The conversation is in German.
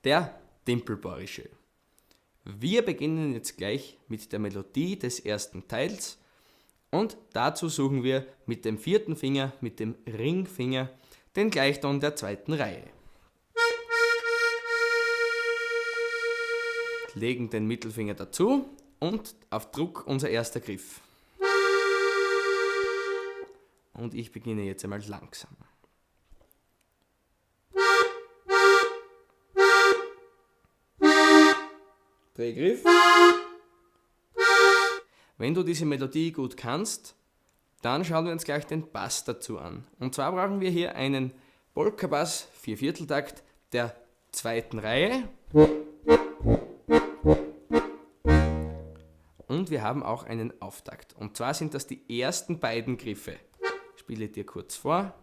der Dimpelbohrische. Wir beginnen jetzt gleich mit der Melodie des ersten Teils und dazu suchen wir mit dem vierten Finger, mit dem Ringfinger, den Gleichton der zweiten Reihe. Legen den Mittelfinger dazu und auf Druck unser erster Griff. Und ich beginne jetzt einmal langsam. Drehgriff. Wenn du diese Melodie gut kannst, dann schauen wir uns gleich den Bass dazu an. Und zwar brauchen wir hier einen Polka-Bass, 4/4-Takt der zweiten Reihe. Und wir haben auch einen Auftakt. Und zwar sind das die ersten beiden Griffe. Ich spiele dir kurz vor.